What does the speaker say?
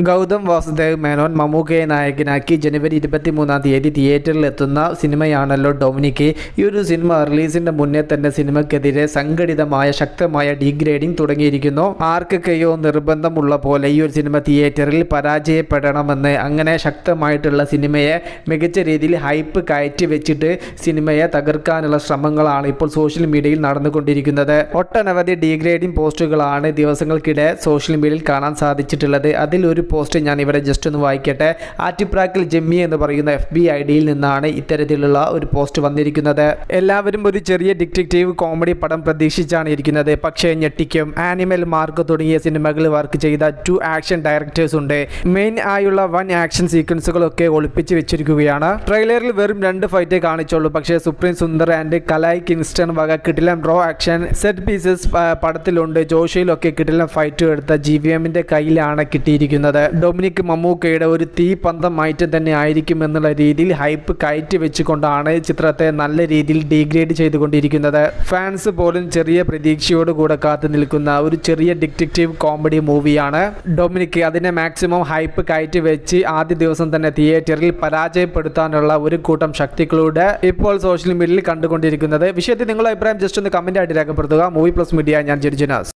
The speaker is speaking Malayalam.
ഗൗതം വാസുദേവ് മേനോൻ മമ്മൂക്കയെ നായകനാക്കി ജനുവരി 23 തിയേറ്ററിൽ എത്തുന്ന സിനിമയാണല്ലോ ഡൊമിനിക്. ഈ ഒരു സിനിമ റിലീസിന്റെ മുന്നേ തന്നെ സിനിമയ്ക്കെതിരെ സംഘടിതമായ ശക്തമായ ഡീഗ്രേഡിംഗ് തുടങ്ങിയിരിക്കുന്നു. ആർക്കൊക്കെയോ നിർബന്ധമുള്ള പോലെ ഈ ഒരു സിനിമ തിയേറ്ററിൽ പരാജയപ്പെടണമെന്ന്, അങ്ങനെ ശക്തമായിട്ടുള്ള സിനിമയെ മികച്ച രീതിയിൽ ഹൈപ്പ് കയറ്റി വെച്ചിട്ട് സിനിമയെ തകർക്കാനുള്ള ശ്രമങ്ങളാണ് ഇപ്പോൾ സോഷ്യൽ മീഡിയയിൽ നടന്നുകൊണ്ടിരിക്കുന്നത്. ഒട്ടനവധി ഡീഗ്രേഡിംഗ് പോസ്റ്റുകളാണ് ദിവസങ്ങൾക്കിടെ സോഷ്യൽ മീഡിയയിൽ കാണാൻ സാധിച്ചിട്ടുള്ളത്. അതിലൊരു പോസ്റ്റ് ഞാൻ ഇവിടെ ജസ്റ്റ് ഒന്ന് വായിക്കട്ടെ. ആറ്റിപ്രാക്കിൽ ജെമ്മി എന്ന് പറയുന്ന FB ഐഡിയിൽ നിന്നാണ് ഇത്തരത്തിലുള്ള ഒരു പോസ്റ്റ് വന്നിരിക്കുന്നത്. എല്ലാവരും ഒരു ചെറിയ ഡിറ്റക്റ്റീവ് കോമഡി പടം പ്രതീക്ഷിച്ചാണ് ഇരിക്കുന്നത്. പക്ഷേ ഞെട്ടിക്കും. ആനിമൽ മാർക്ക് തുടങ്ങിയ സിനിമകൾ വർക്ക് ചെയ്ത 2 ആക്ഷൻ ഡയറക്ടേഴ്സ് ഉണ്ട്. മെയിൻ ആയുള്ള 1 ആക്ഷൻ സീക്വൻസുകളൊക്കെ ഒളിപ്പിച്ച് വെച്ചിരിക്കുകയാണ്. ട്രെയിലറിൽ വെറും 2 ഫൈറ്റേ കാണിച്ചുള്ളൂ. പക്ഷേ സുപ്രീം സുന്ദർ ആൻഡ് കലായ് കിങ്സ്റ്റൺ വക കിടിലം റോ ആക്ഷൻ സെറ്റ് പീസസ് പടത്തിലുണ്ട്. ജോഷയിലൊക്കെ കിടിലം ഫൈറ്റ് എടുത്ത GVMന്റെ കയ്യിലാണ് കിട്ടിയിരിക്കുന്നത്. ഡൊമിനിക് മമ്മൂക്കയുടെ ഒരു തീപന്തമായിട്ട് തന്നെ ആയിരിക്കും എന്നുള്ള രീതിയിൽ ഹൈപ്പ് കയറ്റി വെച്ചുകൊണ്ടാണ് ചിത്രത്തെ നല്ല രീതിയിൽ ഡീഗ്രേഡ് ചെയ്തുകൊണ്ടിരിക്കുന്നത്. ഫാൻസ് പോലും ചെറിയ പ്രതീക്ഷയോടുകൂടെ കാത്തു നിൽക്കുന്ന ഒരു ചെറിയ ഡിറ്റക്റ്റീവ് കോമഡി മൂവിയാണ് ഡൊമിനിക്. അതിനെ മാക്സിമം ഹൈപ്പ് കയറ്റി വെച്ച് ആദ്യ ദിവസം തന്നെ തിയേറ്ററിൽ പരാജയപ്പെടുത്താനുള്ള ഒരു കൂട്ടം ശക്തികളുടെ ഇപ്പോൾ സോഷ്യൽ മീഡിയയിൽ കണ്ടുകൊണ്ടിരിക്കുന്നത്. വിഷയത്തിൽ നിങ്ങളുടെ അഭിപ്രായം ജസ്റ്റ് ഒന്ന് കമന്റ് ആയിട്ട് രേഖപ്പെടുത്തുക. മൂവി പ്ലസ് മീഡിയ, ഞാൻ ജെറിജനാസ്.